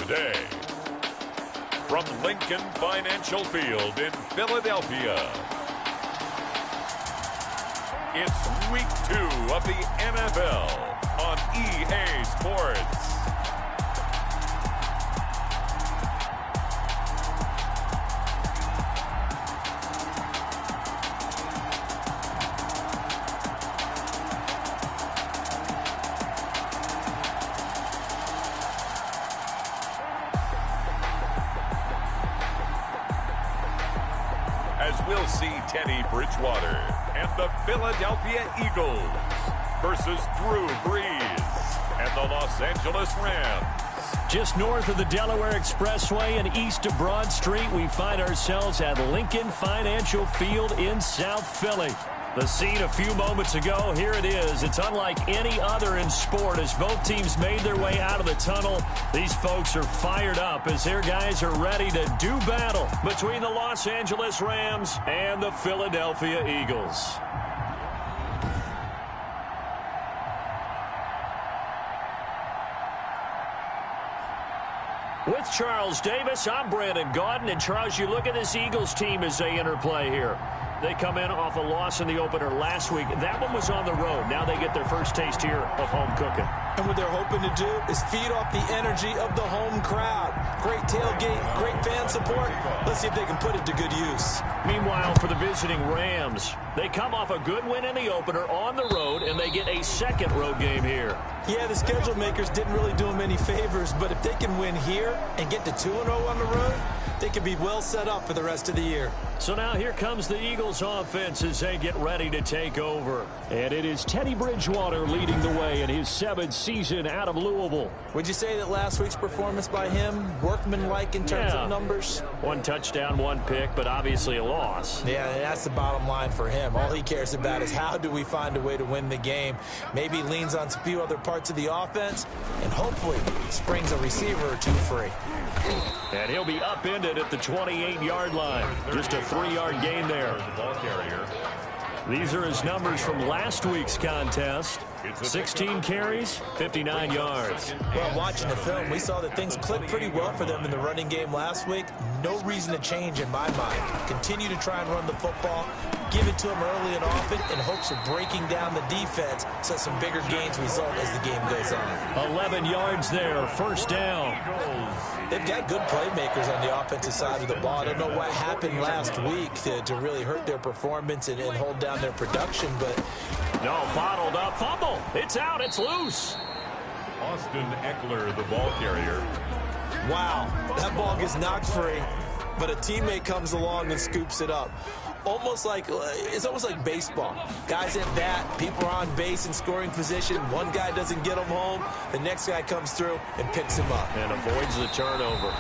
today. From Lincoln Financial Field in Philadelphia, it's Week 2 of the NFL on EA Sports. As we'll see Teddy Bridgewater and the Philadelphia Eagles versus Drew Brees and the Los Angeles Rams. Just north of the Delaware Expressway and east of Broad Street, we find ourselves at Lincoln Financial Field in South Philly. The scene a few moments ago, here it is. It's unlike any other in sport as both teams made their way out of the tunnel. These folks are fired up as their guys are ready to do battle between the Los Angeles Rams and the Philadelphia Eagles. With Charles Davis, I'm Brandon Gaudin. And Charles, you look at this Eagles team as they interplay here. They come in off a loss in the opener last week. That one was on the road. Now they get their first taste here of home cooking. And what they're hoping to do is feed off the energy of the home crowd. Great tailgate, great fan support. Let's see if they can put it to good use. Meanwhile, for the visiting Rams, they come off a good win in the opener on the road, and they get a second road game here. Yeah, the schedule makers didn't really do them any favors, but if they can win here and get to 2-0 on the road, they can be well set up for the rest of the year. So now here comes the Eagles offense as they get ready to take over. And it is Teddy Bridgewater leading the way in his 7th season out of Louisville. Would you say that last week's performance by him, workmanlike in terms of numbers? 1 touchdown, 1 pick, but obviously a loss. Yeah, and that's the bottom line for him. All he cares about is how do we find a way to win the game. Maybe leans on a few other parts of the offense, and hopefully springs a receiver or two free. And he'll be upended at the 28-yard line. Just a 3-yard gain there. These are his numbers from last week's contest. 16 carries, 59 yards. Well, watching the film, we saw that things clicked pretty well for them in the running game last week. No reason to change in my mind. Continue to try and run the football, give it to them early and often in hopes of breaking down the defense so some bigger gains result as the game goes on. 11 yards there, first down. They've got good playmakers on the offensive side of the ball. I don't know what happened last week to really hurt their performance and hold down their production, but... No, bottled up, fumble. It's out, it's loose. Austin Eckler, the ball carrier. Wow, that ball gets knocked free, but a teammate comes along and scoops it up. It's almost like baseball. Guys at bat, people are on base in scoring position. One guy doesn't get him home. The next guy comes through and picks him up. And avoids the turnover.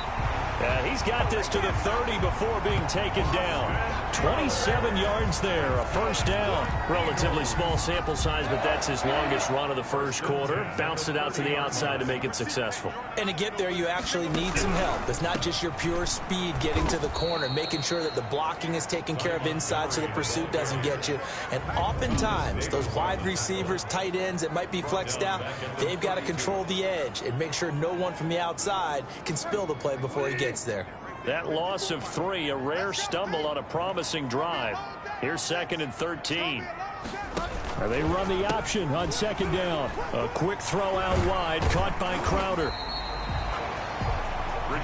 He's got this to the 30 before being taken down. 27 yards there, a first down. Relatively small sample size, but that's his longest run of the first quarter. Bounced it out to the outside to make it successful. And to get there, you actually need some help. It's not just your pure speed getting to the corner, making sure that the blocking is taken care of inside so the pursuit doesn't get you. And oftentimes, those wide receivers, tight ends that might be flexed out, they've got to control the edge and make sure no one from the outside can spill the play before he gets there. That loss of 3, a rare stumble on a promising drive. Here's 2nd and 13. They run the option on 2nd down. A quick throw out wide, caught by Crowder.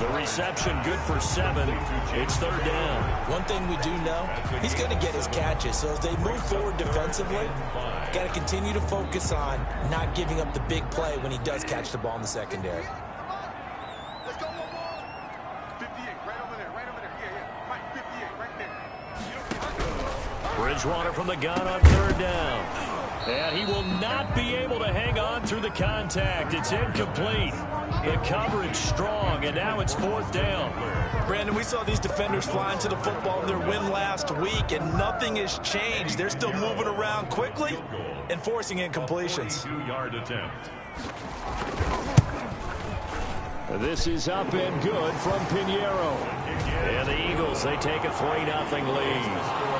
The reception good for 7. It's 3rd down. One thing we do know, he's going to get his catches. So as they move forward defensively, got to continue to focus on not giving up the big play when he does catch the ball in the secondary. Bridgewater from the gun on 3rd down. And he will not be able to hang on through the contact. It's incomplete. The coverage strong, and now it's 4th down. Brandon, we saw these defenders flying to the football in their win last week, and nothing has changed. They're still moving around quickly and forcing incompletions. 2-yard attempt. This is up and good from Pinheiro. And the Eagles, they take a 3-0 lead.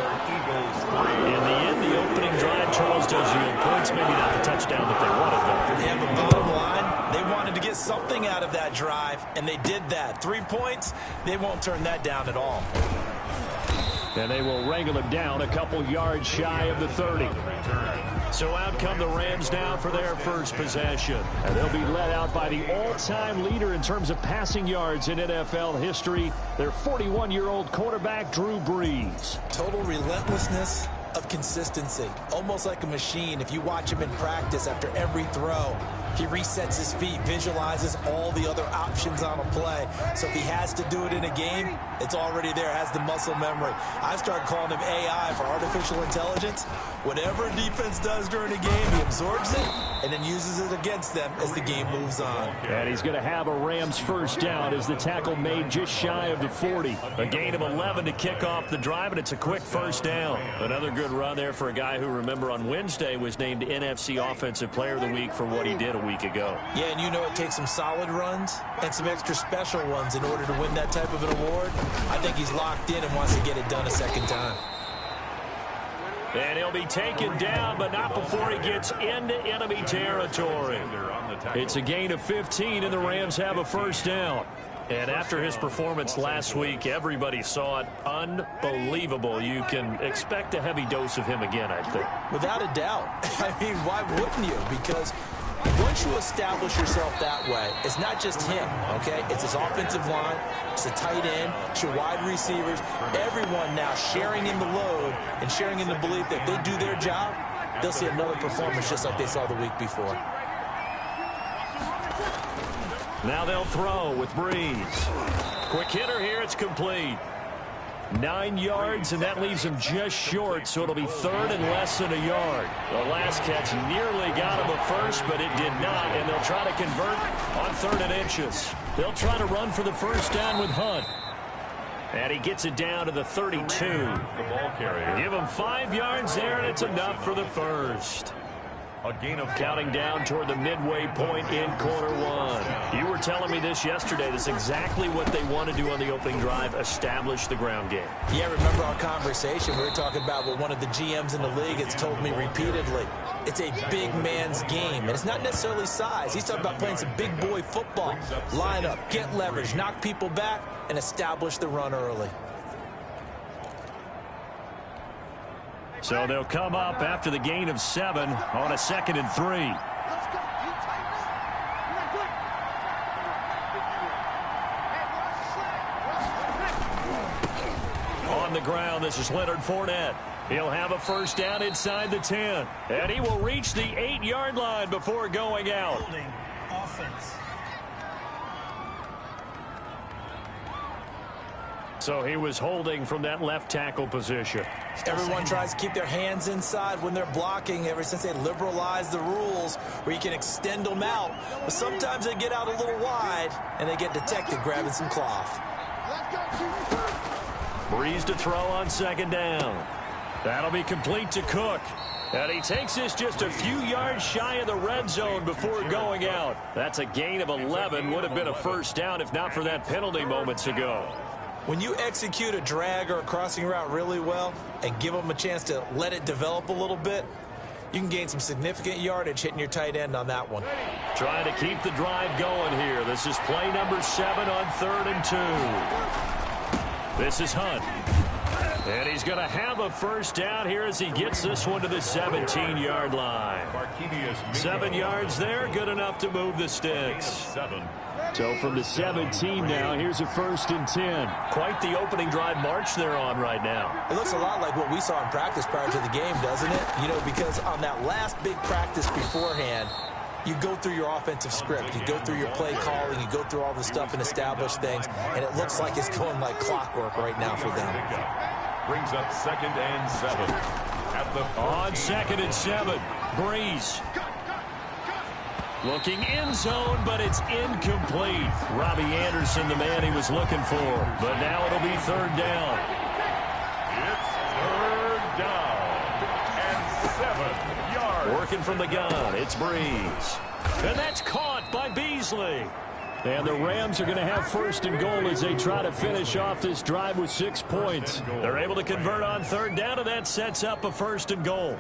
In the end, the opening drive, Charles, does yield points. Maybe not the touchdown that they wanted, though. Yeah, but bottom line, they wanted to get something out of that drive, and they did that. 3 points, they won't turn that down at all. And they will wrangle him down a couple yards shy of the 30. So out come the Rams now for their first possession. And they'll be led out by the all-time leader in terms of passing yards in NFL history, their 41-year-old quarterback, Drew Brees. Total relentlessness of consistency, almost like a machine. If you watch him in practice after every throw, he resets his feet, visualizes all the other options on a play. So if he has to do it in a game, it's already there, has the muscle memory. I started calling him AI for artificial intelligence. Whatever defense does during a game, he absorbs it and then uses it against them as the game moves on. And he's going to have a Rams first down as the tackle made just shy of the 40. A gain of 11 to kick off the drive, and it's a quick first down. Another good run there for a guy who, remember, on Wednesday was named NFC Offensive Player of the Week for what he did a week ago. Yeah, and you know it takes some solid runs and some extra special ones in order to win that type of an award. I think he's locked in and wants to get it done a second time. And he'll be taken down, but not before he gets into enemy territory. It's a gain of 15, and the Rams have a first down. And after his performance last week, everybody saw it. Unbelievable. You can expect a heavy dose of him again, I think. Without a doubt. I mean, why wouldn't you? Because once you establish yourself that way, it's not just him, okay? It's his offensive line, it's the tight end, it's your wide receivers, everyone now sharing in the load and sharing in the belief that if they do their job, they'll see another performance just like they saw the week before. Now they'll throw with Brees. Quick hitter here, it's complete. 9 yards, and that leaves him just short, so it'll be third and less than a yard. The last catch nearly got him a first, but it did not, and they'll try to convert on 3rd and inches. They'll try to run for the first down with Hunt. And he gets it down to the 32. The ball carrier. Give him 5 yards there, and it's enough for the first. A gain of counting down toward the midway point in quarter one. You were telling me this yesterday. This is exactly what they want to do on the opening drive, establish the ground game. Yeah, remember our conversation? We were talking about what one of the GMs in the league has told me repeatedly. It's a big man's game, and it's not necessarily size. He's talking about playing some big boy football. Line up, get leverage, knock people back, and establish the run early. So they'll come up after the gain of 7 on a 2nd and 3. On the ground, this is Leonard Fournette. He'll have a first down inside the 10. And he will reach the 8-yard line before going out. Holding offense. So he was holding from that left tackle position. Everyone tries to keep their hands inside when they're blocking ever since they liberalized the rules where you can extend them out. But sometimes they get out a little wide and they get detected grabbing some cloth. Brees to throw on 2nd down. That'll be complete to Cook. And he takes this just a few yards shy of the red zone before going out. That's a gain of 11. Would have been a first down if not for that penalty moments ago. When you execute a drag or a crossing route really well and give them a chance to let it develop a little bit, you can gain some significant yardage hitting your tight end on that one. Trying to keep the drive going here. This is play number 7 on 3rd and 2. This is Hunt. And he's going to have a first down here as he gets this one to the 17-yard line. 7 yards there, good enough to move the sticks. So from the 17 now, here's a 1st and 10. Quite the opening drive march they're on right now. It looks a lot like what we saw in practice prior to the game, doesn't it? You know, because on that last big practice beforehand, you go through your offensive script. You go through your play calling. You go through all the stuff and establish things. And it looks like it's going like clockwork right now for them. Brings up 2nd and 7. At the on 2nd and 7, Brees. Looking end zone, but it's incomplete. Robbie Anderson, the man he was looking for. But now it'll be 3rd down. It's 3rd down and 7 yards. Working from the gun, it's Brees. And that's caught by Beasley. And the Rams are going to have 1st and goal as they try to finish off this drive with 6 points. They're able to convert on 3rd down, and that sets up a 1st and goal.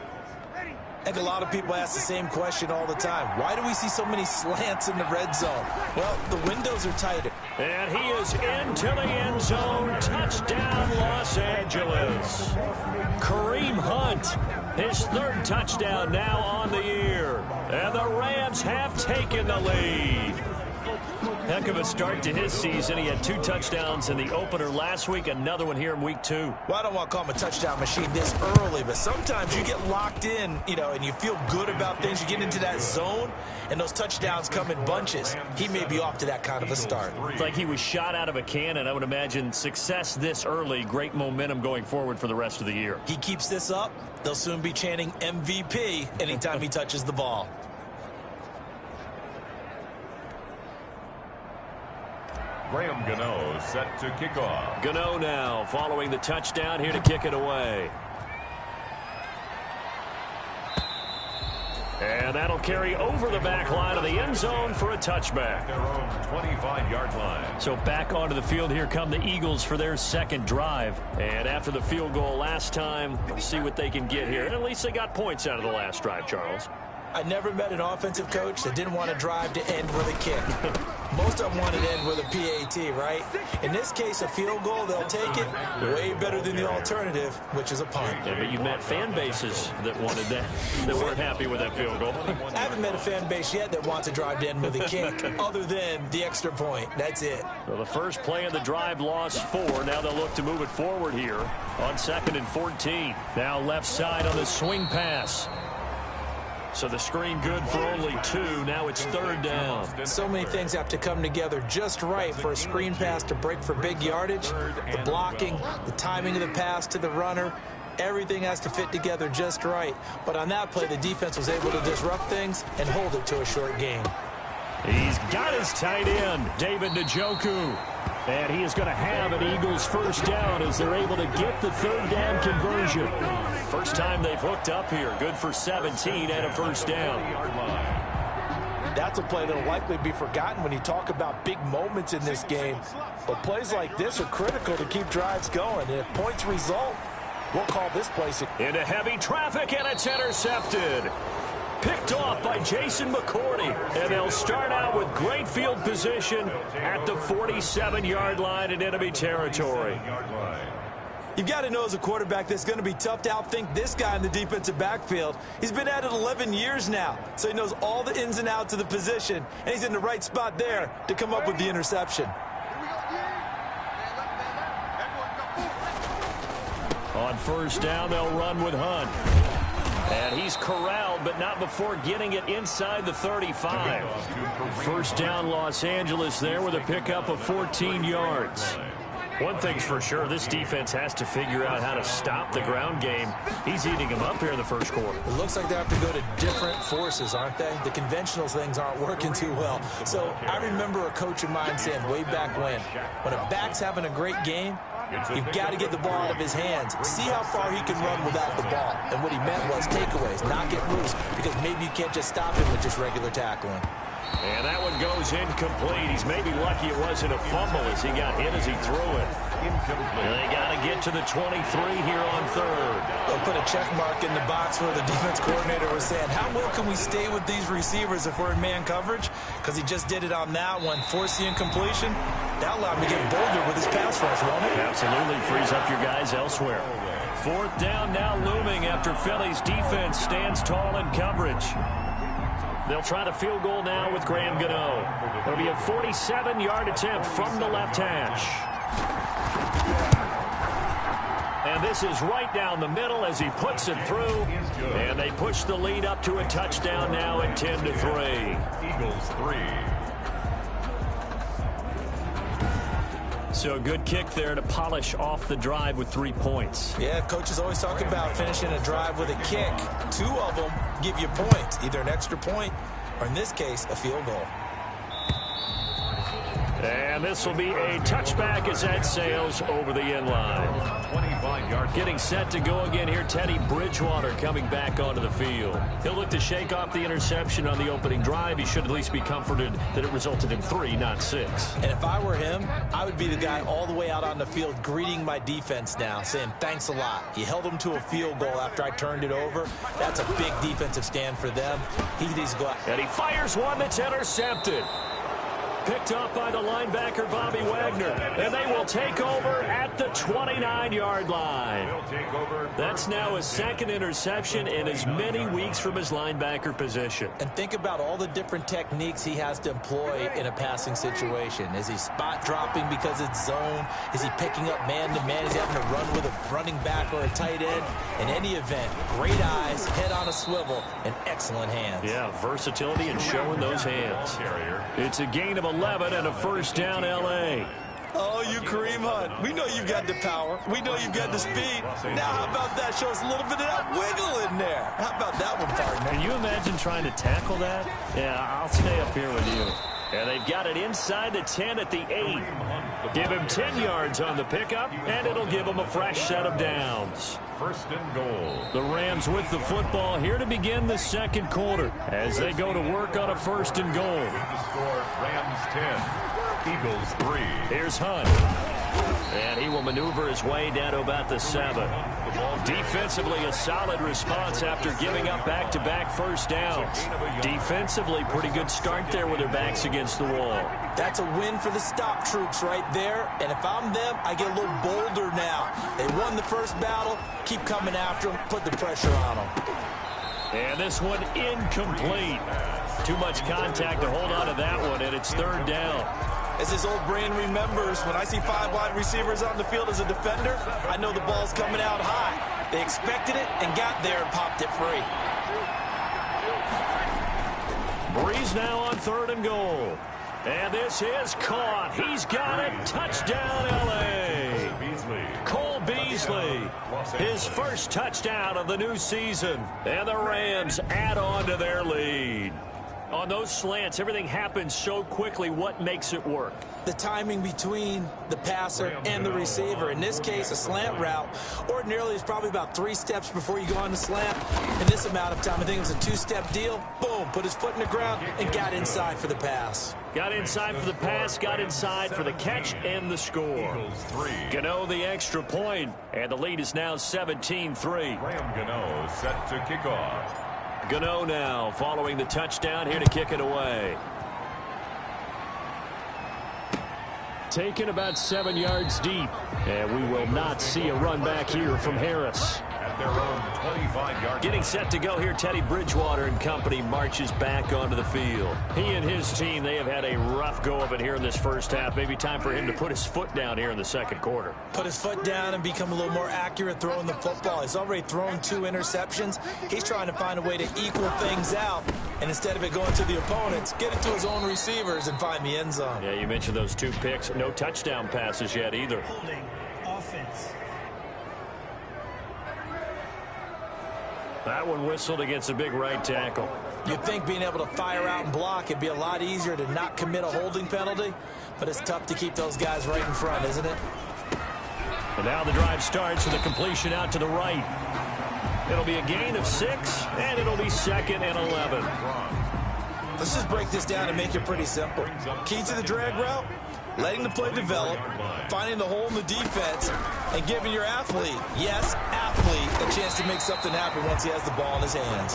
I think a lot of people ask the same question all the time. Why do we see so many slants in the red zone? Well, the windows are tighter. And he is into the end zone. Touchdown, Los Angeles. Kareem Hunt, his third touchdown now on the year. And the Rams have taken the lead. Heck of a start to his season. He had 2 touchdowns in the opener last week, another one here in week 2. Well, I don't want to call him a touchdown machine this early, but sometimes you get locked in, and you feel good about things. You get into that zone, and those touchdowns come in bunches. He may be off to that kind of a start. It's like he was shot out of a cannon. I would imagine success this early, great momentum going forward for the rest of the year. He keeps this up, they'll soon be chanting MVP anytime he touches the ball. Graham Gano set to kick off. Gano now following the touchdown here to kick it away. And that'll carry over the back line of the end zone for a touchback. Their own 25-yard line. So back onto the field, here come the Eagles for their second drive. And after the field goal last time, let's see what they can get here. And at least they got points out of the last drive, Charles. I never met an offensive coach that didn't want to drive to end with a kick. Most of them wanted to end with a PAT, right? In this case, a field goal, they'll take it. Way better than the alternative, which is a punt. Yeah, but you met fan bases that wanted that, that weren't happy with that field goal. I haven't met a fan base yet that wants to drive to end with a kick, other than the extra point. That's it. Well, the first play of the drive lost 4. Now they'll look to move it forward here on 2nd and 14. Now left side on the swing pass. So the screen good for only 2. Now it's 3rd down. So many things have to come together just right for a screen pass to break for big yardage. The blocking, the timing of the pass to the runner, everything has to fit together just right. But on that play, the defense was able to disrupt things and hold it to a short gain. He's got his tight end, David Njoku. And he is going to have an Eagles first down as they're able to get the 3rd down conversion. First time they've hooked up here. Good for 17 and a first down. That's a play that will likely be forgotten when you talk about big moments in this game. But plays like this are critical to keep drives going. And if points result, we'll call this place into heavy traffic, and it's intercepted. Picked off by Jason McCourty. And they'll start out with great field position at the 47-yard line in enemy territory. You've got to know as a quarterback that's going to be tough to outthink this guy in the defensive backfield. He's been at it 11 years now, so he knows all the ins and outs of the position, and he's in the right spot there to come up with the interception. On first down, they'll run with Hunt. And he's corralled, but not before getting it inside the 35. First down, Los Angeles there with a pickup of 14 yards. One thing's for sure, this defense has to figure out how to stop the ground game. He's eating them up here in the first quarter. It looks like they have to go to different forces, aren't they? The conventional things aren't working too well. So I remember a coach of mine saying way back when a back's having a great game, you've got to get the ball out of his hands. See how far he can run without the ball. And what he meant was takeaways, not get loose, because maybe you can't just stop him with just regular tackling. And that one goes incomplete. He's maybe lucky it wasn't a fumble as he got hit as he threw it. And they got to get to the 23 here on 3rd. They'll put a check mark in the box where the defense coordinator was saying, how well can we stay with these receivers if we're in man coverage? Because he just did it on that one. Force the incompletion. That allowed him to get bolder with his pass rush, won't it? Absolutely. Frees up your guys elsewhere. 4th down now looming after Philly's defense stands tall in coverage. They'll try the field goal now with Graham Gano. It'll be a 47-yard attempt from the left hash. And this is right down the middle as he puts it through. And they push the lead up to a touchdown now at 10-3. Eagles 3. So a good kick there to polish off the drive with 3 points. Yeah, coaches always talk about finishing a drive with a kick. 2 of them give you points, either an extra point or, in this case, a field goal. And this will be a touchback as that sails over the end line. 25 yards. Getting set to go again here, Teddy Bridgewater coming back onto the field. He'll look to shake off the interception on the opening drive. He should at least be comforted that it resulted in 3, not 6. And if I were him, I would be the guy all the way out on the field greeting my defense now, saying thanks a lot. You held them to a field goal after I turned it over. That's a big defensive stand for them. He needs to go out. And he fires one that's intercepted. Picked up by the linebacker, Bobby Wagner. And they will take over at the 29-yard line. That's now his second interception in as many weeks from his linebacker position. And think about all the different techniques he has to employ in a passing situation. Is he spot dropping because it's zone? Is he picking up man-to-man? Is he having to run with a running back or a tight end? In any event, great eyes, head on a swivel, and excellent hands. Yeah, versatility and showing those hands. It's a gain of 11 and a first down, L.A. Oh, you Kareem Hunt. We know you've got the power. We know you've got the speed. Now, how about that? Show us a little bit of that wiggle in there. How about that one, partner? Can you imagine trying to tackle that? Yeah, I'll stay up here with you. And they've got it inside the 10 at the 8. Give him 10 yards on the pickup, and it'll give him a fresh set of downs. First and goal. The Rams with the football here to begin the second quarter as they go to work on a first and goal. The score, Rams 10, Eagles 3. Here's Hunt. And he will maneuver his way down to about the 7. Defensively, a solid response after giving up back-to-back first downs. Defensively, pretty good start there with their backs against the wall. That's a win for the stop troops right there. And if I'm them, I get a little bolder now. They won the first battle. Keep coming after them. Put the pressure on them. And this one incomplete. Too much contact to hold on to that one, and it's third down. As his old brain remembers, when I see 5 wide receivers on the field as a defender, I know the ball's coming out high. They expected it and got there and popped it free. Breeze now on third and goal. And this is caught. He's got it. Touchdown, L.A. Cole Beasley, his first touchdown of the new season. And the Rams add on to their lead. On those slants, everything happens so quickly. What makes it work? The timing between the passer and the receiver. In this case, a slant route ordinarily is probably about 3 steps before you go on the slant. In this amount of time, I think it was a 2-step deal. Boom, put his foot in the ground and got inside for the pass. Got inside for the pass, got inside for the catch and the score. Gano the extra point, and the lead is now 17-3. Graham Gano set to kick off. Gano now following the touchdown here to kick it away. Taken about 7 yards deep. And we will not see a run back here from Harris. At their own 25-yard. Getting set to go here, Teddy Bridgewater and company marches back onto the field. He and his team, they have had a rough go of it here in this first half. Maybe time for him to put his foot down here in the second quarter. Put his foot down and become a little more accurate throwing the football. He's already thrown 2 interceptions. He's trying to find a way to equal things out. And instead of it going to the opponents, get it to his own receivers and find the end zone. Yeah, you mentioned those 2 picks. No touchdown passes yet either. Holding offense. That one whistled against a big right tackle. You'd think being able to fire out and block, it'd be a lot easier to not commit a holding penalty, but it's tough to keep those guys right in front, isn't it? And now the drive starts with a completion out to the right. It'll be a gain of 6, and it'll be 2nd and 11. Let's just break this down and make it pretty simple. Key to the drag route, letting the play develop, finding the hole in the defense, and giving your athlete, yes, athlete, a chance to make something happen once he has the ball in his hands.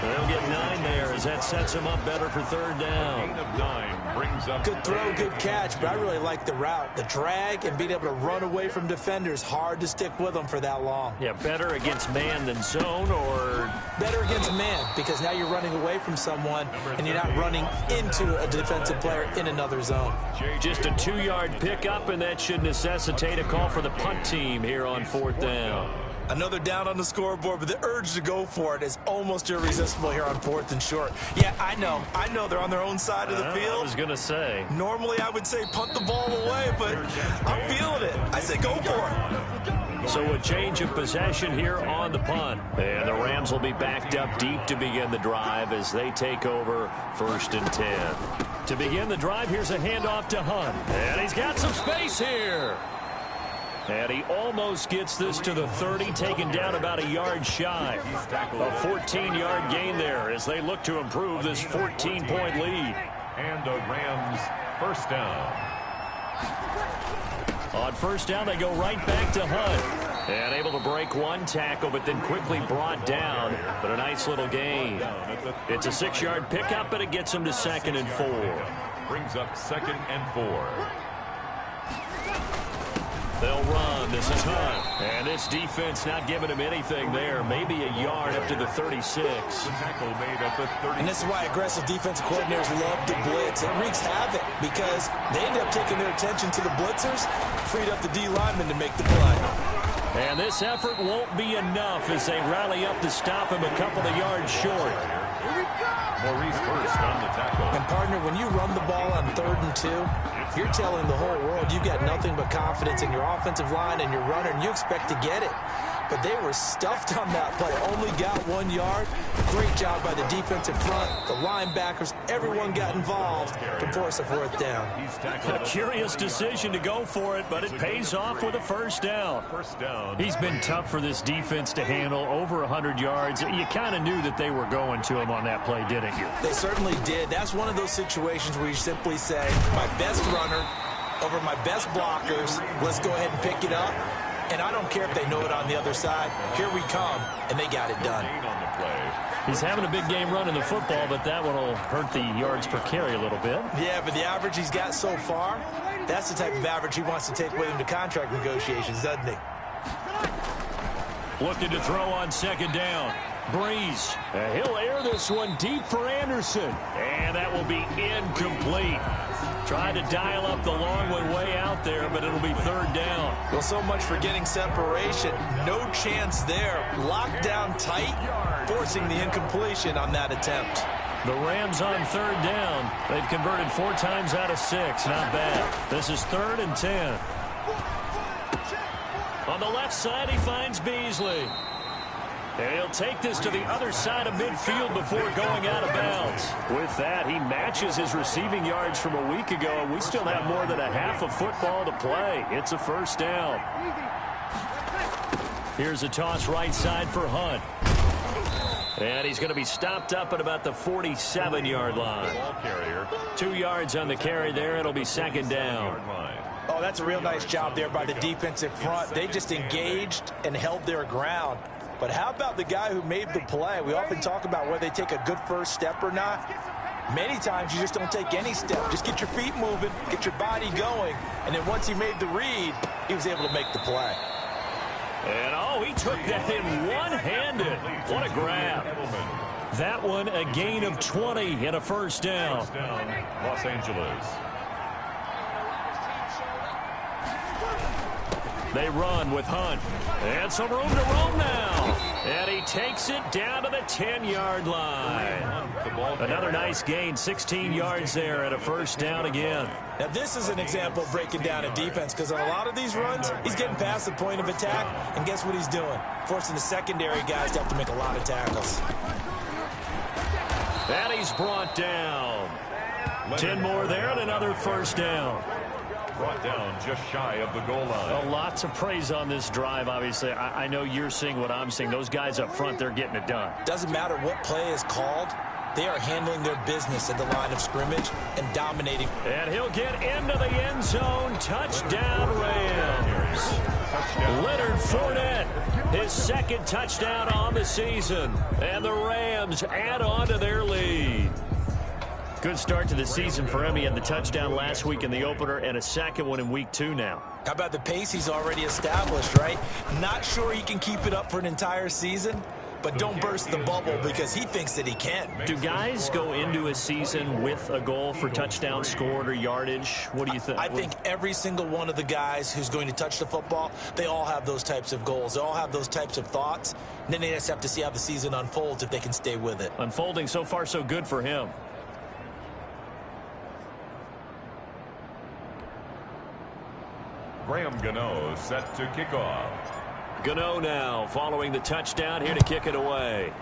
They'll get 9 there as that sets him up better for third down. Gain of 9 brings up. Good throw, good catch, but I really like the route. The drag and being able to run away from defenders, hard to stick with them for that long. Yeah, better against man than zone, or better against man, because now you're running away from someone and you're not running into a defensive player in another zone. Just a 2-yard pickup, and that should necessitate a call for the punt team here on 4th down. Another down on the scoreboard, but the urge to go for it is almost irresistible here on 4th and short. Yeah, I know they're on their own side of the field. I was going to say. Normally I would say punt the ball away, but I'm feeling it. I say go for it. So a change of possession here on the punt. And the Rams will be backed up deep to begin the drive as they take over 1st and 10. To begin the drive, here's a handoff to Hunt. And he's got some space here. And he almost gets this to the 30, taken down about a yard shy. A 14-yard gain there as they look to improve this 14-point lead. And the Rams first down. On first down, they go right back to Hunt. And able to break one tackle, but then quickly brought down. But a nice little gain. It's a 6-yard pickup, but it gets him to 2nd and 4. Brings up 2nd and 4. They'll run. This is Hunt. And this defense not giving him anything there. Maybe a yard up to the 36. Tackle made at the 30. And this is why aggressive defensive coordinators love to blitz. It wreaks havoc because they end up taking their attention to the blitzers, freed up the D linemen to make the play. And this effort won't be enough as they rally up to stop him a couple of yards short. Maurice first on the tackle. And, partner, when you run the ball on 3rd and 2, you're telling the whole world you've got nothing but confidence in your offensive line and your runner, and you expect to get it. But they were stuffed on that play. Only got 1 yard. Great job by the defensive front. The linebackers, everyone got involved to force a 4th down. A curious decision to go for it, but it pays off with a first down. He's been tough for this defense to handle. Over 100 yards. You kind of knew that they were going to him on that play, didn't you? They certainly did. That's one of those situations where you simply say, my best runner over my best blockers. Let's go ahead and pick it up. And I don't care if they know it on the other side. Here we come, and they got it done. He's having a big game running the football, but that one will hurt the yards per carry a little bit. Yeah, but the average he's got so far, that's the type of average he wants to take with him to contract negotiations, doesn't he? Looking to throw on 2nd down. Breeze. He'll air this one deep for Anderson. And that will be incomplete. Tried to dial up the long one way out there, but it'll be 3rd down. Well, so much for getting separation. No chance there. Locked down tight, forcing the incompletion on that attempt. The Rams on 3rd down. They've converted 4 times out of 6. Not bad. This is 3rd and 10. On the left side, he finds Beasley. And he'll take this to the other side of midfield before going out of bounds. With that, he matches his receiving yards from a week ago, and we still have more than a half of football to play. It's a first down. Here's a toss right side for Hunt. And he's going to be stopped up at about the 47-yard line. 2 yards on the carry there. It'll be 2nd down. Oh, that's a real nice job there by the defensive front. They just engaged and held their ground. But how about the guy who made the play? We often talk about whether they take a good first step or not. Many times you just don't take any step. Just get your feet moving, get your body going, and then once he made the read, he was able to make the play. And, oh, he took that in one-handed. What a grab. That one a gain of 20 and a first down. Los Angeles. They run with Hunt. And some room to roam now. And he takes it down to the 10-yard line. Another nice gain, 16 yards there and a first down again. Now, this is an example of breaking down a defense because on a lot of these runs, he's getting past the point of attack, and guess what he's doing? Forcing the secondary guys to have to make a lot of tackles. And he's brought down. 10 more there and another first down. Brought down just shy of the goal line. Well, lots of praise on this drive, obviously. I know you're seeing what I'm seeing. Those guys up front, they're getting it done. Doesn't matter what play is called. They are handling their business at the line of scrimmage and dominating. And he'll get into the end zone. Touchdown, Rams. Leonard Fournette, his 2nd touchdown on the season. And the Rams add on to their lead. Good start to the season for him. He had the touchdown last week in the opener and a 2nd one in week 2 now. How about the pace he's already established, right? Not sure he can keep it up for an entire season, but don't burst the bubble because he thinks that he can. Do guys go into a season with a goal for touchdown scored or yardage? What do you think? I think every single one of the guys who's going to touch the football, they all have those types of goals. They all have those types of thoughts. And then they just have to see how the season unfolds if they can stay with it. Unfolding so far so good for him. Graham Gano set to kick off. Gano now following the touchdown here to kick it away.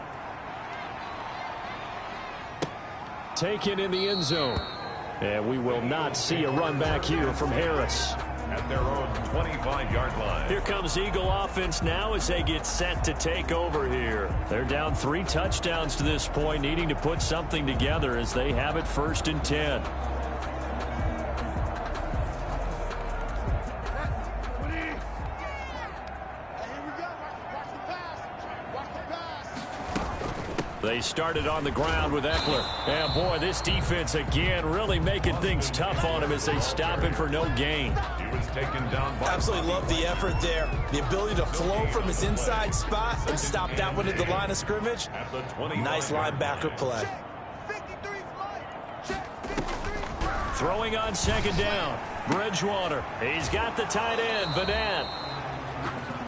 Taken in the end zone. And we will not see a run back here from Harris. At their own 25-yard line. Here comes Eagle offense now as they get set to take over here. They're down 3 touchdowns to this point, needing to put something together as they have it 1st and 10. They started on the ground with Eckler. And, boy, this defense again really making things tough on him as they stop him for no gain. He was taken down by Absolutely love the effort there. The ability to flow from his inside spot and stop that one at the line of scrimmage. Nice linebacker play. Throwing on 2nd down. Bridgewater. He's got the tight end, Madden.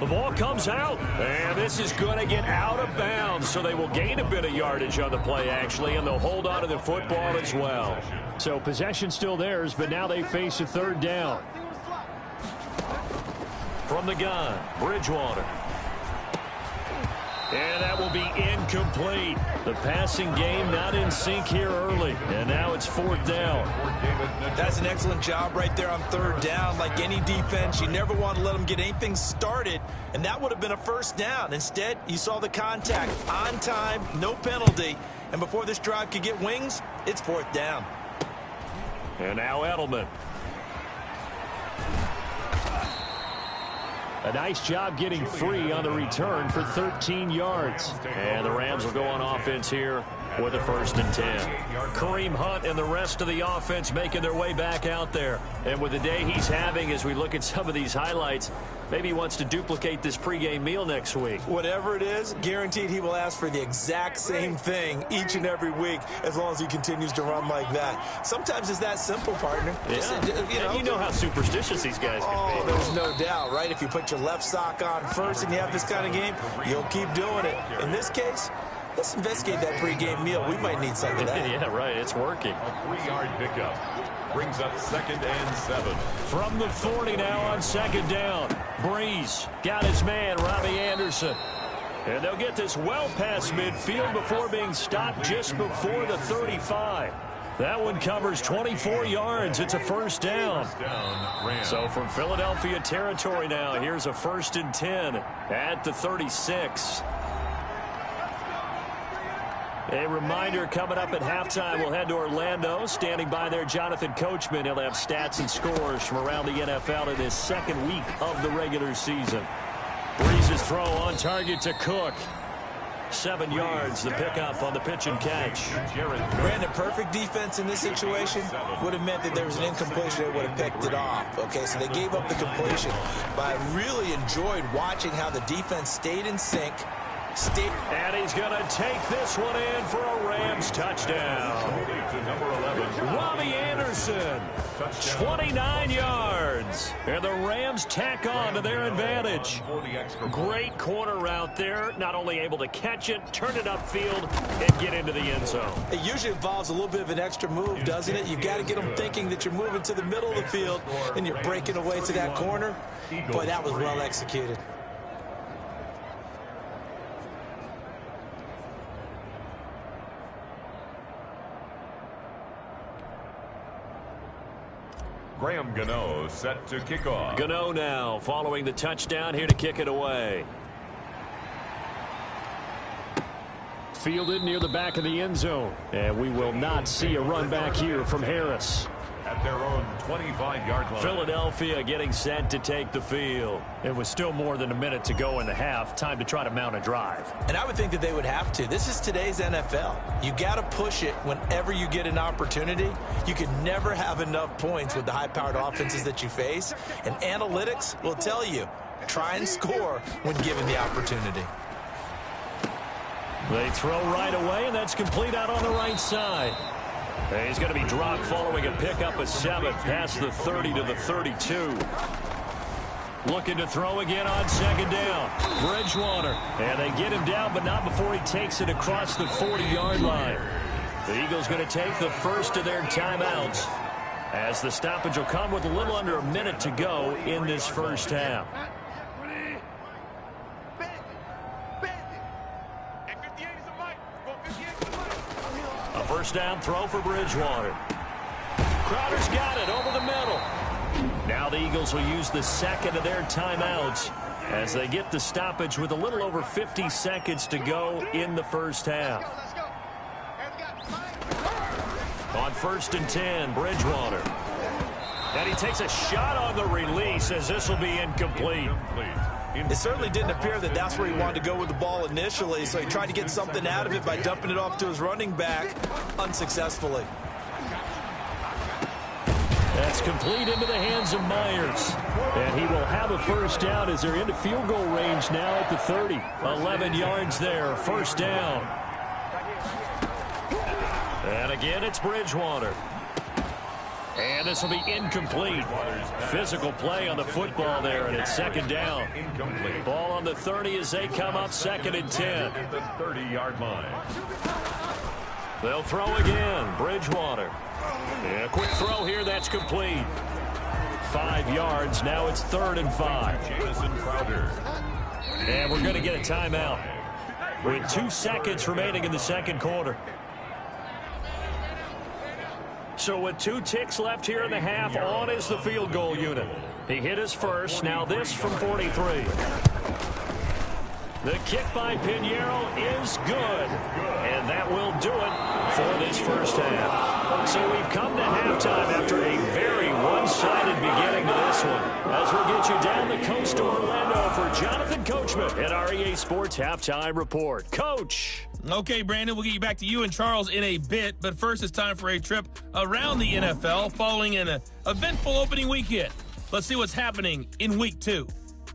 The ball comes out, and this is going to get out of bounds, so they will gain a bit of yardage on the play, actually, and they'll hold on to the football as well. So possession still theirs, but now they face a 3rd down. From the gun, Bridgewater. And that will be incomplete. The passing game not in sync here early, and now it's 4th down. That's an excellent job right there on 3rd down. Like any defense, you never want to let them get anything started, and that would have been a 1st down. Instead, you saw the contact on time, no penalty, and before this drive could get wings, it's 4th down. And now Edelman. A nice job getting free on the return for 13 yards. And the Rams will go on offense here with a 1st and 10. Kareem Hunt and the rest of the offense making their way back out there. And with the day he's having, as we look at some of these highlights, maybe he wants to duplicate this pregame meal next week. Whatever it is, guaranteed he will ask for the exact same thing each and every week as long as he continues to run like that. Sometimes it's that simple, partner. Yeah. You know how superstitious these guys can be. There's no doubt, right? If you put your left sock on first and you have this kind of game, you'll keep doing it. In this case, let's investigate that pregame meal. We might need some of that. Yeah, right. It's working. A 3-yard pickup. Brings up 2nd and 7. From the 40 now on 2nd down. Breeze got his man, Robbie Anderson. And they'll get this well past midfield before being stopped just before the 35. That one covers 24 yards. It's a 1st down. So from Philadelphia territory now, here's a 1st and 10 at the 36. A reminder coming up at halftime, we'll head to Orlando. Standing by there, Jonathan Coachman. He'll have stats and scores from around the NFL in his 2nd week of the regular season. Breeze's throw on target to Cook. 7 yards, the pickup on the pitch and catch. Brandon, perfect defense in this situation would have meant that there was an incompletion that would have picked it off. Okay, so they gave up the completion. But I really enjoyed watching how the defense stayed in sync. And he's going to take this one in for a Rams touchdown. Robbie Anderson, 29 yards. And the Rams tack on to their advantage. Great corner route there. Not only able to catch it, turn it upfield, and get into the end zone. It usually involves a little bit of an extra move, doesn't it? You've got to get them thinking that you're moving to the middle of the field and you're breaking away to that corner. Boy, that was well executed. Graham Gano set to kick off. Gano now following the touchdown here to kick it away. Fielded near the back of the end zone. And we will not see a run back here from Harris. At their own 25-yard line. Philadelphia getting set to take the field. It was still more than a minute to go in the half. Time to try to mount a drive. And I would think that they would have to. This is today's NFL. You got to push it whenever you get an opportunity. You can never have enough points with the high-powered offenses that you face. And analytics will tell you, try and score when given the opportunity. They throw right away, and that's complete out on the right side. He's going to be dropped following a pickup of 7 past the 30 to the 32. Looking to throw again on 2nd down. Bridgewater. And they get him down, but not before he takes it across the 40-yard line. The Eagles going to take the first of their timeouts as the stoppage will come with a little under a minute to go in this first half. First down throw for Bridgewater. Now the Eagles will use the second of their timeouts as they get the stoppage with a little over 50 seconds to go in the first half. On 1st and 10, Bridgewater. And he takes a shot on the release as this will be incomplete. It certainly didn't appear that that's where he wanted to go with the ball initially, so he tried to get something out of it by dumping it off to his running back unsuccessfully. That's complete into the hands of Myers. And he will have a first down as they're into field goal range now at the 30. 11 yards there, first down. And again, it's Bridgewater. And this will be incomplete. Physical play on the football there, and it's second down. Ball on the 30 as they come up 2nd and 10. The 30-yard line. They'll throw again. Bridgewater. And a quick throw here. That's complete. 5 yards. Now it's 3rd and 5. And we're going to get a timeout with 2 seconds remaining in the second quarter. So with 2 ticks left here in the half, on is the field goal unit. He hit his first. Now this from 43. The kick by Pinheiro is good. And that will do it for this first half. So we've come to halftime after a very one-sided beginning to this one. As we'll get you down the coast to Orlando for Jonathan Coachman at our EA Sports Halftime Report. Coach. Okay, Brandon, we'll get you back to you and Charles in a bit, but first it's time for a trip around the NFL following an eventful opening weekend. Let's see what's happening in Week 2.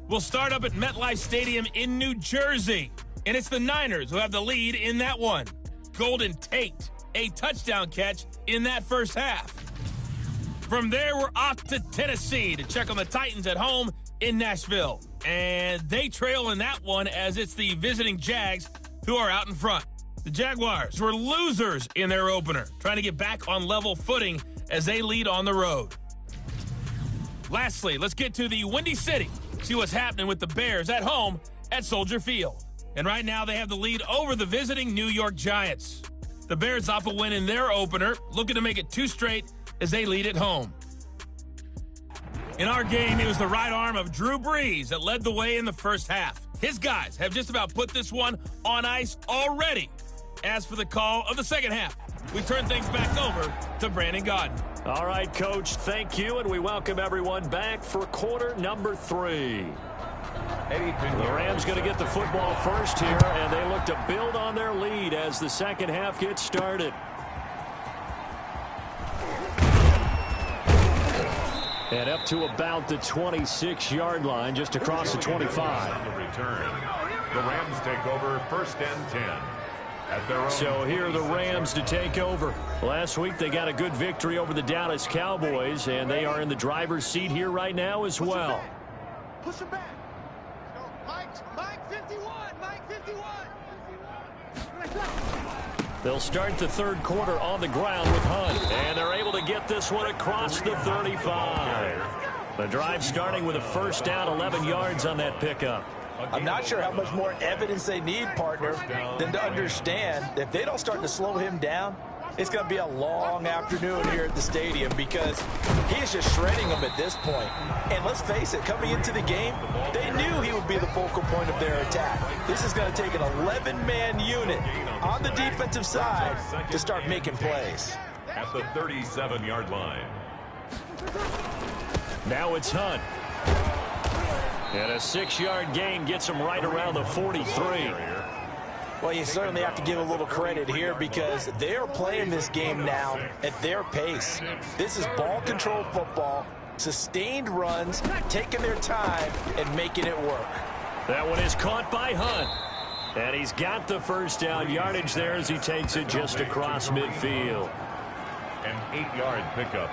We'll start up at MetLife Stadium in New Jersey, and it's the Niners who have the lead in that one. Golden Tate, a touchdown catch in that first half. From there, we're off to Tennessee to check on the Titans at home in Nashville, and they trail in that one as it's the visiting Jags who are out in front. The Jaguars were losers in their opener, trying to get back on level footing as they lead on the road. Lastly, let's get to the Windy City, see what's happening with the Bears at home at Soldier Field. And right now they have the lead over the visiting New York Giants. The Bears off a win in their opener, looking to make it 2 straight as they lead at home. In our game, it was the right arm of Drew Brees that led the way in the first half. His guys have just about put this one on ice already. As for the call of the second half, we turn things back over to Brandon Gaudin. All right, Coach, thank you, and we welcome everyone back for quarter number 3. The Rams going to get the football first here, and they look to build on their lead as the second half gets started. And up to about the 26-yard line, just across the 25. The return. The Rams take over 1st and 10. At their own. So here are the Rams to take over. Last week they got a good victory over the Dallas Cowboys, and they are in the driver's seat here right now as well. Push him back. Mike 51. Mike 51. They'll start the third quarter on the ground with Hunt, and they're able to get this one across the 35. The drive starting with a first down, 11 yards on that pickup. I'm not sure how much more evidence they need, partner, than to understand that if they don't start to slow him down, it's going to be a long afternoon here at the stadium because he is just shredding them at this point. And let's face it, coming into the game, they knew he would be the focal point of their attack. This is going to take an 11-man unit on the defensive side to start making plays. At the 37-yard line. Now it's Hunt. And a 6-yard gain gets him right around the 43. Well, you certainly have to give a little credit here because they're playing this game now at their pace. This is ball control football, sustained runs, taking their time and making it work. That one is caught by Hunt. And he's got the first down yardage there as he takes it just across midfield. An 8-yard pickup.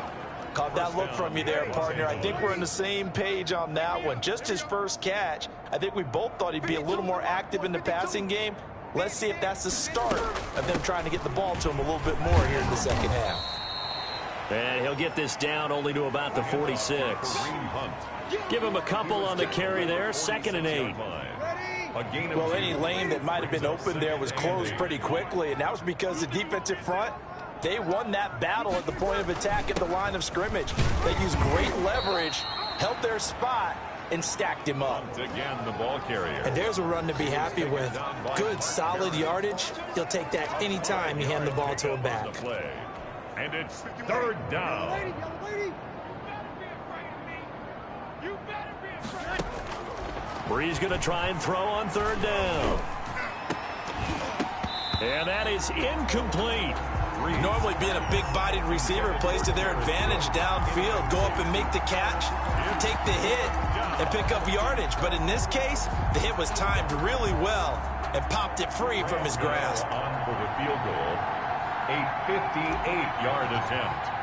Caught that look from you there, partner. I think we're on the same page on that one. Just his first catch. I think we both thought he'd be a little more active in the passing game. Let's see if that's the start of them trying to get the ball to him a little bit more here in the second half. And he'll get this down only to about the 46. Give him a couple on the carry there, 2nd and 8. Well, any lane that might have been open there was closed pretty quickly, and that was because the defensive front, they won that battle at the point of attack at the line of scrimmage. They used great leverage held their spot, and stacked him up. Once again, the ball carrier. And there's a run to be happy with. Good, solid yardage. He'll take that anytime you hand the ball to a back. And it's third down. Brees going to try and throw on third down. And that is incomplete. Normally being a big-bodied receiver plays to their advantage downfield. Go up and make the catch, take the hit, and pick up yardage. But in this case, the hit was timed really well and popped it free from his grasp. On for the field goal, a 58-yard attempt.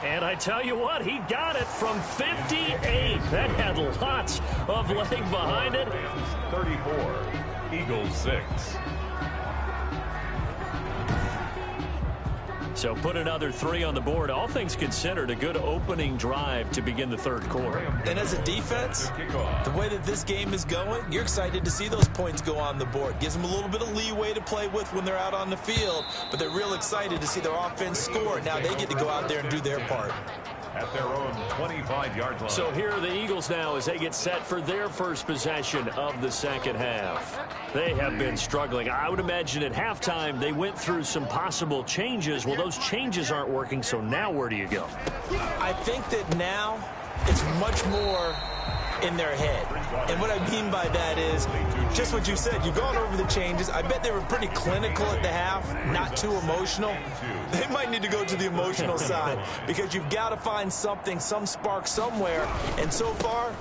And I tell you what, he got it from 58. That had lots of leg behind it. 34, Eagles 6. So put another 3 on the board. All things considered, a good opening drive to begin the third quarter. And as a defense, the way that this game is going, you're excited to see those points go on the board. Gives them a little bit of leeway to play with when they're out on the field, but they're real excited to see their offense score. Now they get to go out there and do their part. At their own 25-yard line. So here are the Eagles now as they get set for their first possession of the second half. They have been struggling. I would imagine at halftime they went through some possible changes. Well, those changes aren't working, so now where do you go? I think that now it's much more in their head. And what I mean by that is just what you said. You've gone over the changes. I bet they were pretty clinical at the half, not too emotional. They might need to go to the emotional side because you've got to find something, some spark somewhere. And so far,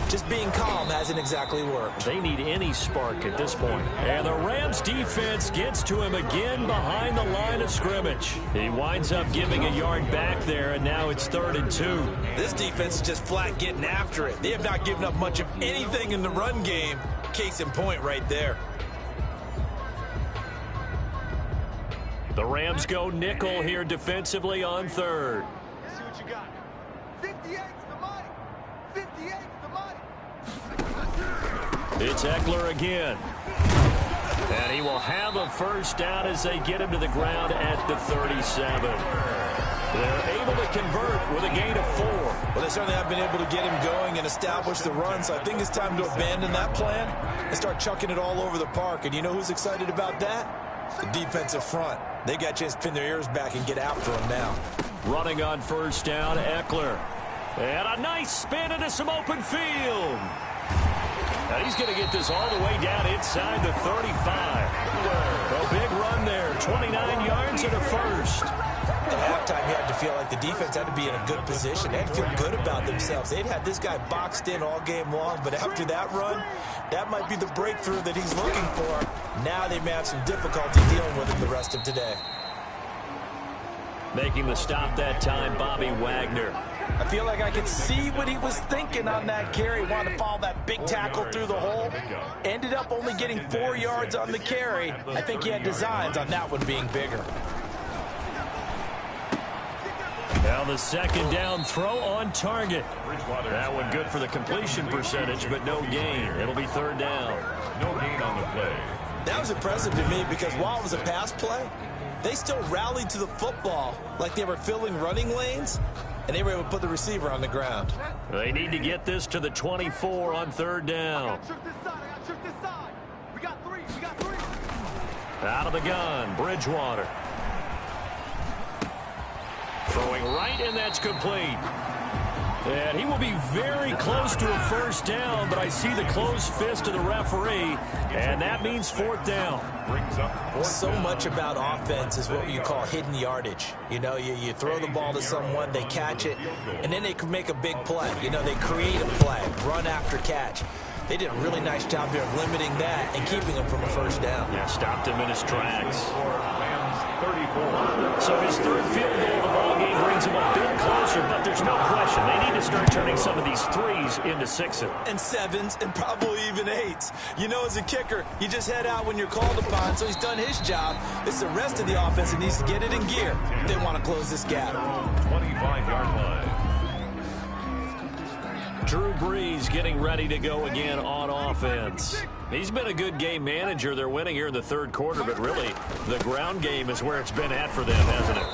just being calm hasn't exactly worked. They need any spark at this point. And the Rams defense gets to him again behind the line of scrimmage. He winds up giving a yard back there, and now it's 3rd and 2. This defense is just flat getting after it. They have not given up much of anything in the run game. Case in point right there. The Rams go nickel here defensively on 3rd. See what you got. 58's the money. 58's the money. It's Eckler again. And he will have a first down as they get him to the ground at the 37. They're able to convert with a gain of 4. Well, they certainly have been able to get him going and establish the run, so I think it's time to abandon that plan and start chucking it all over the park. And you know who's excited about that? The defensive front. They got a chance to pin their ears back and get after him now. Running on first down, Eckler. And a nice spin into some open field. And he's going to get this all the way down inside the 35. A big run there, 29 yards and a first. At halftime, you had to feel like the defense had to be in a good position. They had to feel good about themselves. They'd had this guy boxed in all game long, but after that run, that might be the breakthrough that he's looking for. Now they may have some difficulty dealing with him the rest of today. Making the stop that time, Bobby Wagner. I feel like I could see what he was thinking on that carry. Wanted to follow that big tackle through the hole. Ended up only getting 4 yards on the carry. I think he had designs on that one being bigger. Now the second down throw on target. That one good for the completion percentage, but no gain. It'll be 3rd down. No gain on the play. That was impressive to me because while it was a pass play, they still rallied to the football like they were filling running lanes, and they were able to put the receiver on the ground. They need to get this to the 24 on 3rd down. We got 3. Out of the gun, Bridgewater. Throwing right, and that's complete. And he will be very close to a first down, but I see the closed fist of the referee, and that means 4th down. So much about offense is what you call hidden yardage. You know, you throw the ball to someone, they catch it, and then they can make a big play. You know, they create a play, run after catch. They did a really nice job there of limiting that and keeping him from a first down. Yeah, stopped him in his tracks. So his 3rd field goal of the ball game brings him a bit closer, but there's no question they need to start turning some of these 3s into 6s. And 7s and probably even 8s. You know, as a kicker, you just head out when you're called upon, so he's done his job. It's the rest of the offense that needs to get it in gear. They want to close this gap. 25-yard line. Drew Brees getting ready to go again on offense. He's been a good game manager. They're winning here in the 3rd quarter, but really the ground game is where it's been at for them, hasn't it?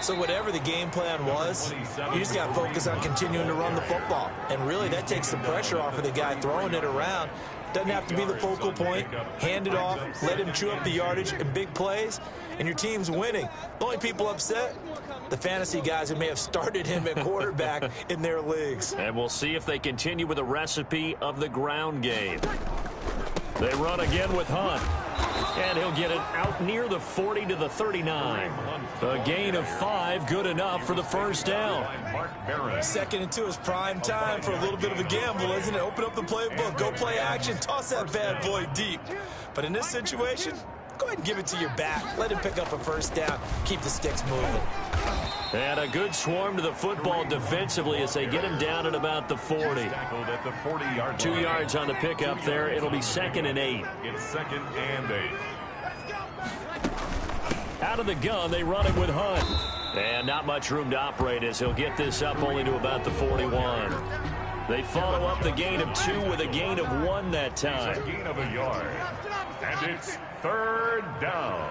So whatever the game plan was, you just got to focus on continuing to run the football. And really, that takes the pressure off of the guy throwing it around. Doesn't have to be the focal point. Hand it off, let him chew up the yardage in big plays, and your team's winning. The only people upset, the fantasy guys who may have started him at quarterback in their leagues. And we'll see if they continue with the recipe of the ground game. They run again with Hunt. And he'll get it out near the 40 to the 39. A gain of 5, good enough for the first down. 2nd and 2 is prime time for a little bit of a gamble, isn't it? Open up the playbook, go play action, toss that bad boy deep. But in this situation, go ahead and give it to your back. Let him pick up a first down. Keep the sticks moving. And a good swarm to the football defensively as they get him down at about the 40. 2 yards on the pickup there. It'll be 2nd and 8. It's 2nd and 8. Out of the gun, they run it with Hunt. And not much room to operate as he'll get this up only to about the 41. They follow up the gain of 2 with a gain of 1 that time. It's a gain of a yard. And it's 3rd down.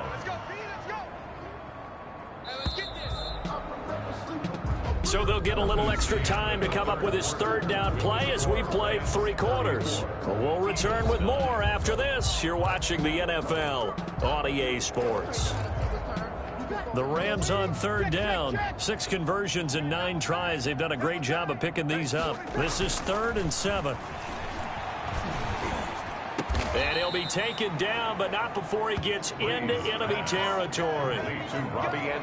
So they'll get a little extra time to come up with his 3rd down play as we've played 3 quarters. We'll return with more after this. You're watching the NFL on EA Sports. The Rams on 3rd down. 6 conversions and 9 tries. They've done a great job of picking these up. This is 3rd and 7. And he'll be taken down, but not before he gets into enemy territory.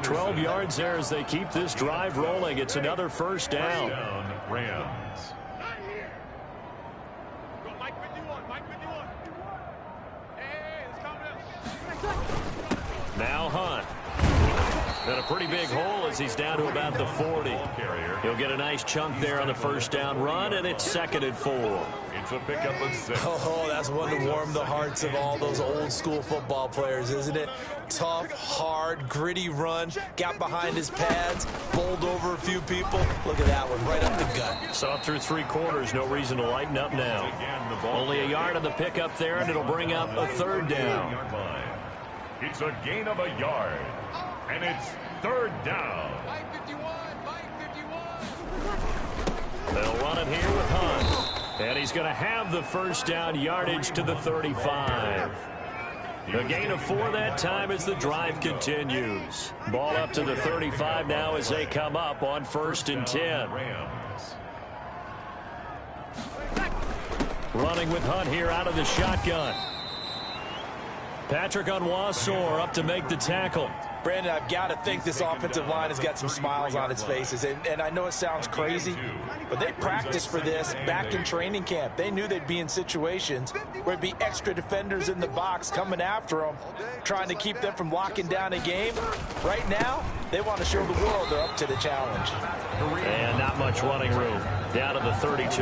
12 yards there as they keep this drive rolling. It's another first down. Rams. Now Hunt. And a pretty big hole as he's down to about the 40. He'll get a nice chunk there on the first down run, and it's 2nd and 4. It's a pickup of 6. Oh, that's one to warm the hearts of all those old school football players, isn't it? Tough, hard, gritty run, got behind his pads, bowled over a few people. Look at that one, right up the gut. Saw it through 3 quarters, no reason to lighten up now. Only a yard on the pickup there, and it'll bring up a 3rd down. It's a gain of a yard, and it's 3rd down. They'll run it here with Hunt. And he's going to have the first down yardage to the 35. A gain of 4 that time as the drive continues. Ball up to the 35 now as they come up on 1st and 10. Running with Hunt here out of the shotgun. Patrick Onwuasor up to make the tackle. Brandon, I've got to think this offensive line has got some smiles on its faces. And I know it sounds crazy, but they practiced for this back in training camp. They knew they'd be in situations where it'd be extra defenders in the box coming after them, trying to keep them from locking down a game. Right now, they want to show the world they're up to the challenge. And not much running room. Down to the 32.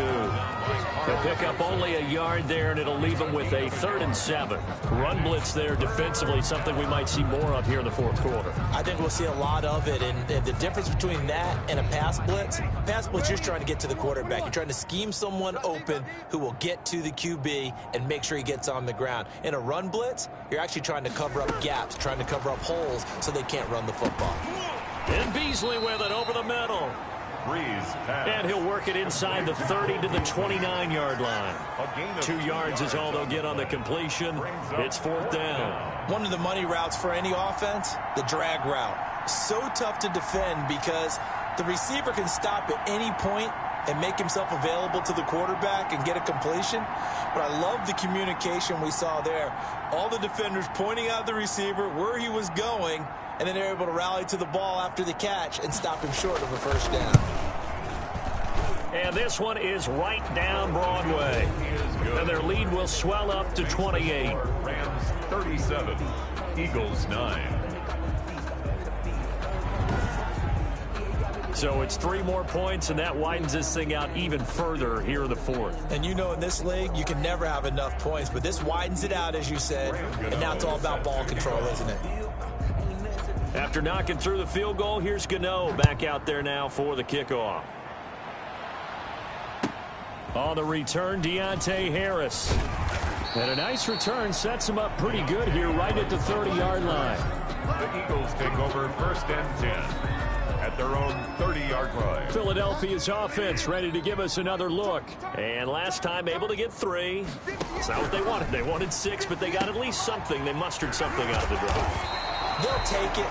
They'll pick up only a yard there, and it'll leave them with a 3rd and 7. Run blitz there defensively, something we might see more of here in the 4th quarter. I think we'll see a lot of it, and the difference between that and a pass blitz, you're just trying to get to the quarterback. You're trying to scheme someone open who will get to the QB and make sure he gets on the ground. In a run blitz, you're actually trying to cover up gaps, trying to cover up holes so they can't run the football. And Beasley with it over the middle. And he'll work it inside the 30 to the 29-yard line. 2 yards is all they'll get on the completion. It's 4th down. One of the money routes for any offense, the drag route. So tough to defend because the receiver can stop at any point and make himself available to the quarterback and get a completion. But I love the communication we saw there. All the defenders pointing out the receiver, where he was going, and then they're able to rally to the ball after the catch and stop him short of a first down. And this one is right down Broadway. And their lead will swell up to 28. Rams 37, Eagles 9. So it's 3 more points, and that widens this thing out even further here in the 4th. And you know in this league, you can never have enough points, but this widens it out, as you said, and now it's all about ball control, isn't it? After knocking through the field goal, here's Gano back out there now for the kickoff. On the return, Deontay Harris. And a nice return sets him up pretty good here right at the 30-yard line. The Eagles take over 1st and 10. at their own 30-yard line. Philadelphia's offense ready to give us another look. And last time able to get 3. It's not what they wanted. They wanted 6, but they got at least something. They mustered something out of the drive. They'll take it.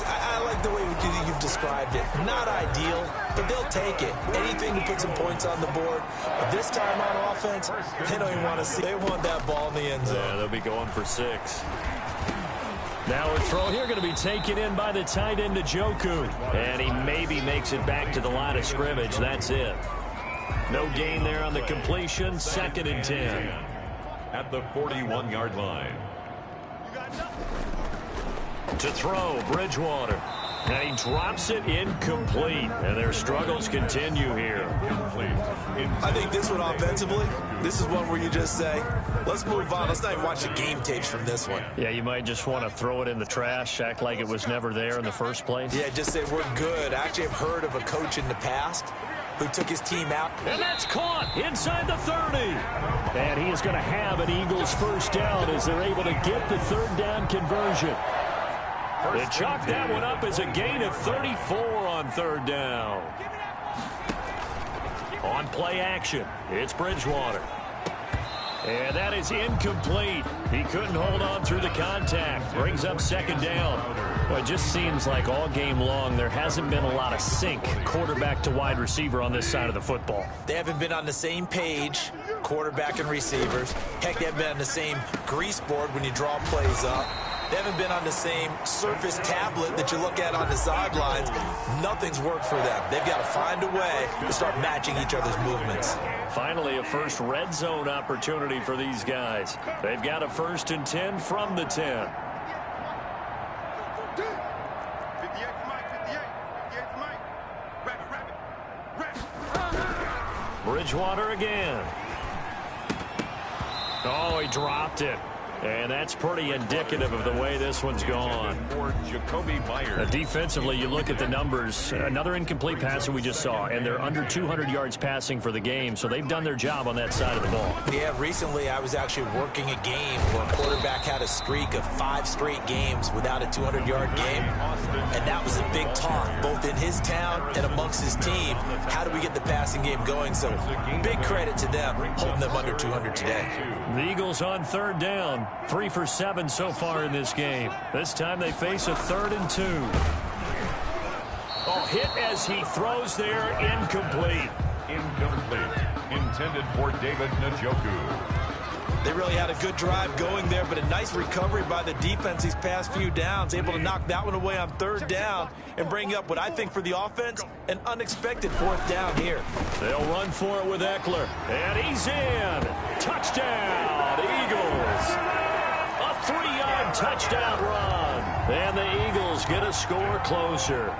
I like the way you've described it. Not ideal, but they'll take it. Anything to put some points on the board. But this time on offense, they don't even want to see. They want that ball in the end zone. Yeah, they'll be going for 6. Now a throw here going to be taken in by the tight end Njoku. And he maybe makes it back to the line of scrimmage. That's it. No gain there on the completion. 2nd and 10. At the 41-yard line. To throw, Bridgewater. And he drops it incomplete. And their struggles continue here. I think this one offensively, this is one where you just say, let's move on. Let's not even watch the game tapes from this one. Yeah, you might just want to throw it in the trash, act like it was never there in the first place. Yeah, just say we're good. I actually have heard of a coach in the past who took his team out. And that's caught inside the 30. And he is going to have an Eagles first down as they're able to get the 3rd down conversion. They chalk that one up as a gain of 34 on 3rd down. On play action, it's Bridgewater. And that is incomplete. He couldn't hold on through the contact. Brings up 2nd down. Well, it just seems like all game long there hasn't been a lot of sync quarterback to wide receiver on this side of the football. They haven't been on the same page, quarterback and receivers. Heck, they haven't been on the same grease board when you draw plays up. They haven't been on the same surface tablet that you look at on the sidelines. Nothing's worked for them. They've got to find a way to start matching each other's movements. Finally, a first red zone opportunity for these guys. They've got a 1st and 10 from the 10. Bridgewater again. Oh, he dropped it. And that's pretty indicative of the way this one's gone. Defensively, you look at the numbers. Another incomplete pass that we just saw, and they're under 200 yards passing for the game, so they've done their job on that side of the ball. Yeah, recently I was actually working a game where a quarterback had a streak of 5 straight games without a 200-yard game, and that was a big talk, both in his town and amongst his team. How do we get the passing game going? So big credit to them, holding them under 200 today. The Eagles on 3rd down. 3 for 7 so far in this game. This time they face a 3rd and 2. Oh, hit as he throws there, incomplete. Incomplete. Intended for David Njoku. They really had a good drive going there, but a nice recovery by the defense these past few downs, able to knock that one away on 3rd down and bring up what I think for the offense, an unexpected 4th down here. They'll run for it with Eckler, and he's in. Touchdown, Eagles. A 3-yard touchdown run, and the Eagles get a score closer.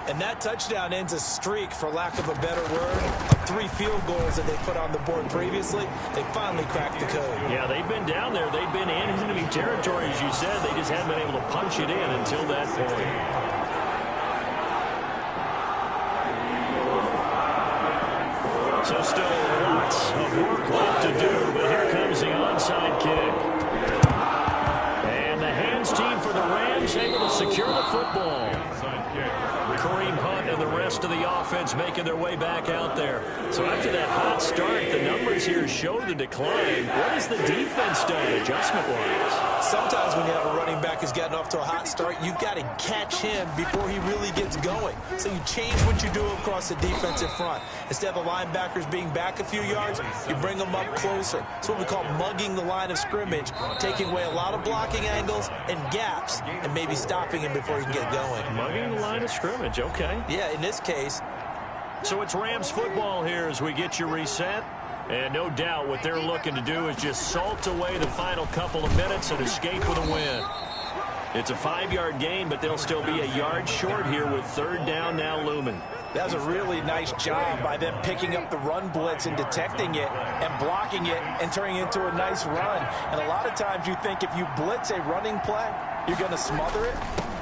And that touchdown ends a streak, for lack of a better word, of 3 field goals that they put on the board previously. They finally cracked the code. Yeah, they've been down there. They've been in enemy territory, as you said. They just haven't been able to punch it in until that point. So still lots of work left to do, but here comes the onside kick. And the hands team for the Rams able to secure the football. Kareem Hunt and the rest of the offense making their way back out there. So after that hot start, the numbers here show the decline. What has the defense done adjustment-wise? Sometimes when you have a running back who's gotten off to a hot start, you've got to catch him before he really gets going. So you change what you do across the defensive front. Instead of the linebackers being back a few yards, you bring them up closer. It's what we call mugging the line of scrimmage, taking away a lot of blocking angles and gaps, and maybe stopping him before he can get going. Mugging the line of scrimmage, okay. Yeah, in this case. So it's Rams football here as we get you reset. And no doubt what they're looking to do is just salt away the final couple of minutes and escape with a win. It's a 5-yard gain, but they'll still be a yard short here with 3rd down now looming. That was a really nice job by them picking up the run blitz and detecting it and blocking it and turning it into a nice run. And a lot of times you think if you blitz a running play, you're going to smother it.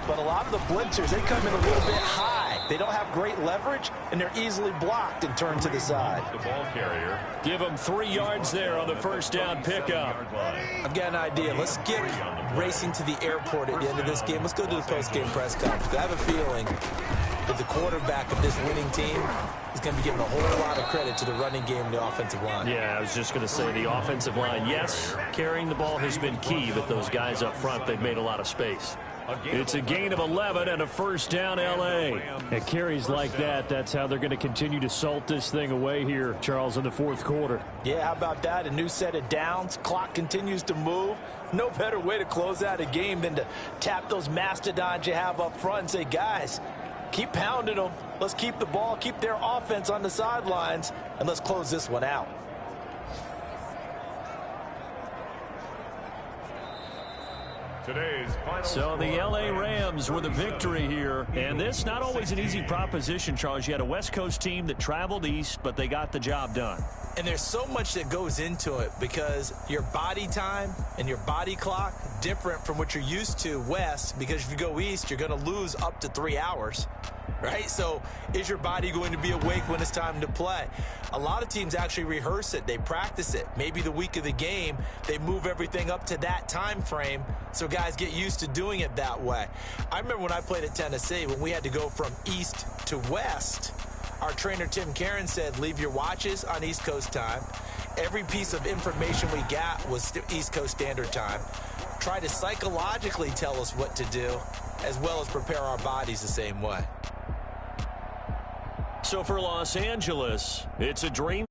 But a lot of the blitzers, they come in a little bit high. They don't have great leverage, and they're easily blocked and turned to the side. The ball carrier. Give them 3 yards there on the first down pickup. I've got an idea. Let's skip racing to the airport at the end of this game. Let's go to the post-game press conference. I have a feeling that the quarterback of this winning team is going to be giving a whole lot of credit to the running game and the offensive line. Yeah, I was just going to say the offensive line, yes, carrying the ball has been key, but those guys up front, they've made a lot of space. It's a gain of 11 and a first down, L.A. At carries like that, that's how they're going to continue to salt this thing away here, Charles, in the fourth quarter. Yeah, how about that? A new set of downs. Clock continues to move. No better way to close out a game than to tap those mastodons you have up front and say, guys, keep pounding them. Let's keep the ball, keep their offense on the sidelines, and let's close this one out. So the L.A. Rams with a victory here. And this not always an easy proposition, Charles. You had a West Coast team that traveled east, but they got the job done. And there's so much that goes into it because your body time and your body clock different from what you're used to west, because if you go east, you're going to lose up to 3 hours. Right? So is your body going to be awake when it's time to play? A lot of teams actually rehearse it. They practice it. Maybe the week of the game, they move everything up to that time frame so guys get used to doing it that way. I remember when I played at Tennessee, when we had to go from east to west, our trainer Tim Karen said, leave your watches on East Coast time. Every piece of information we got was East Coast Standard Time. Try to psychologically tell us what to do, as well as prepare our bodies the same way. So for Los Angeles, it's a dream